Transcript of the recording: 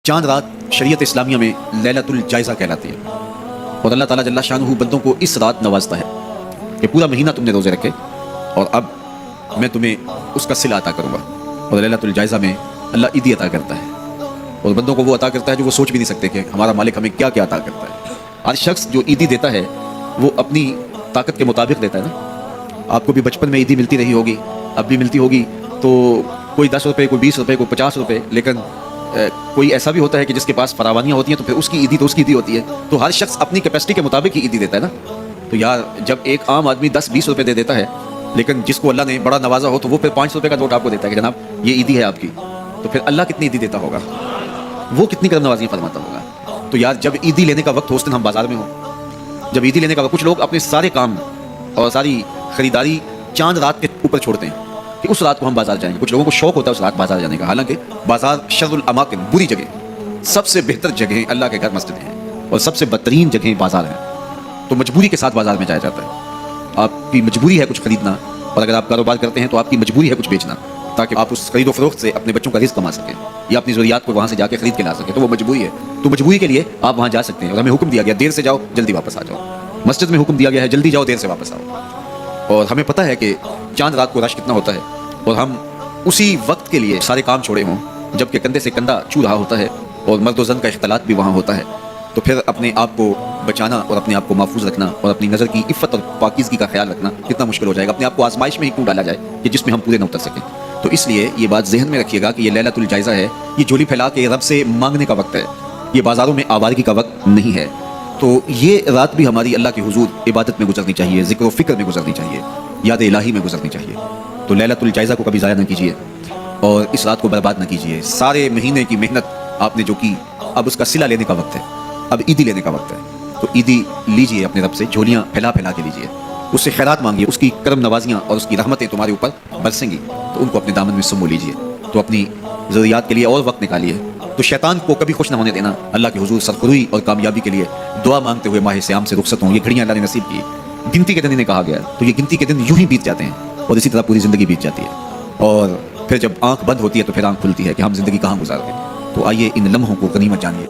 چاند رات شریعت اسلامیہ میں لیلۃ الجائزہ کہلاتی ہے، اور اللہ تعالیٰ جل شانہ بندوں کو اس رات نوازتا ہے کہ پورا مہینہ تم نے روزے رکھے اور اب میں تمہیں اس کا صلہ عطا کروں گا۔ اور لیلۃ الجائزہ میں اللہ عیدی عطا کرتا ہے، اور بندوں کو وہ عطا کرتا ہے جو وہ سوچ بھی نہیں سکتے کہ ہمارا مالک ہمیں کیا کیا عطا کرتا ہے۔ ہر شخص جو عیدی دیتا ہے وہ اپنی طاقت کے مطابق دیتا ہے نا۔ آپ کو بھی بچپن میں عیدی ملتی رہی ہوگی، اب بھی ملتی ہوگی، تو کوئی 10 روپے، کوئی 20 روپے، کوئی 50 روپے، لیکن کوئی ایسا بھی ہوتا ہے کہ جس کے پاس فراوانیاں ہوتی ہیں تو پھر اس کی عیدی تو اس کی عیدی ہوتی ہے۔ تو ہر شخص اپنی کیپیسٹی کے مطابق ہی عیدی دیتا ہے نا۔ تو یار جب ایک عام آدمی 10-20 روپے دے دیتا ہے، لیکن جس کو اللہ نے بڑا نوازا ہو تو وہ پھر 500 روپے کا نوٹ آپ کو دیتا ہے کہ جناب یہ عیدی ہے آپ کی، تو پھر اللہ کتنی عیدی دیتا ہوگا، وہ کتنی کرم نوازی فرماتا ہوگا۔ تو یار جب عیدی لینے کا وقت ہو اس دن ہم بازار میں ہوں، جب عیدی لینے کا وقت، کچھ لوگ اپنے سارے کام اور ساری خریداری چاند رات کے اوپر چھوڑتے ہیں کہ اس رات کو ہم بازار جائیں گے۔ کچھ لوگوں کو شوق ہوتا ہے اس رات بازار جانے کا، حالانکہ بازار شر الاماکن، بری جگہ، سب سے بہتر جگہیں اللہ کے گھر مسجد ہیں اور سب سے بدترین جگہیں بازار ہیں۔ تو مجبوری کے ساتھ بازار میں جایا جاتا ہے۔ آپ کی مجبوری ہے کچھ خریدنا، اور اگر آپ کاروبار کرتے ہیں تو آپ کی مجبوری ہے کچھ بیچنا، تاکہ آپ اس خرید و فروخت سے اپنے بچوں کا رزق کما سکیں یا اپنی ضروریات کو وہاں سے جا کے خرید کے لا سکیں، تو وہ مجبوری ہے۔ تو مجبوری کے لیے آپ وہاں جا سکتے ہیں، اور ہمیں حکم دیا گیا دیر سے جاؤ جلدی واپس آ جاؤ۔ مسجد میں حکم دیا گیا ہے جلدی جاؤ دیر سے واپس آؤ۔ اور ہمیں پتہ ہے کہ چاند رات کو رش کتنا ہوتا ہے، اور ہم اسی وقت کے لیے سارے کام چھوڑے ہوں جبکہ کندھے سے کندھا چھو رہا ہوتا ہے اور مرد و زن کا اختلاط بھی وہاں ہوتا ہے، تو پھر اپنے آپ کو بچانا اور اپنے آپ کو محفوظ رکھنا اور اپنی نظر کی عفت اور پاکیزگی کا خیال رکھنا کتنا مشکل ہو جائے گا۔ اپنے آپ کو آزمائش میں ہی کیوں ڈالا جائے کہ جس میں ہم پورے نہ اتر سکیں۔ تو اس لیے یہ بات ذہن میں رکھیے گا کہ یہ لیلۃ الجائزہ ہے، یہ جھولی پھیلا کے رب سے مانگنے کا وقت ہے، یہ بازاروں میں آوارگی کا وقت نہیں ہے۔ تو یہ رات بھی ہماری اللہ کے حضور عبادت میں گزرنی چاہیے، ذکر و فکر میں گزرنی چاہیے، یاد الہی میں گزرنی چاہیے۔ تو لیلۃ الجائزہ کو کبھی ضائع نہ کیجیے اور اس رات کو برباد نہ کیجیے۔ سارے مہینے کی محنت آپ نے جو کی، اب اس کا صلہ لینے کا وقت ہے، اب عیدی لینے کا وقت ہے۔ تو عیدی لیجیے اپنے رب سے، جھولیاں پھیلا پھیلا کے لیجیے، اس سے خیرات مانگیے، اس کی کرم نوازیاں اور اس کی رحمتیں تمہارے اوپر برسیں گی، تو ان کو اپنے دامن میں سمو لیجیے۔ تو اپنی ضروریات کے لیے اور وقت نکالیے۔ تو شیطان کو کبھی خوش نہ ہونے دینا، اللہ کے حضور سرخروئی اور کامیابی کے لیے دعا مانگتے ہوئے ماہ صیام سے رخصت ہوں۔ یہ گھڑیاں اللہ نے نصیب کی، گنتی کے دن انہیں کہا گیا، تو یہ گنتی کے دن یوں ہی بیت جاتے ہیں اور اسی طرح پوری زندگی بیت جاتی ہے، اور پھر جب آنکھ بند ہوتی ہے تو پھر آنکھ کھلتی ہے کہ ہم زندگی کہاں گزار گئے۔ تو آئیے ان لمحوں کو غنیمت جانیے۔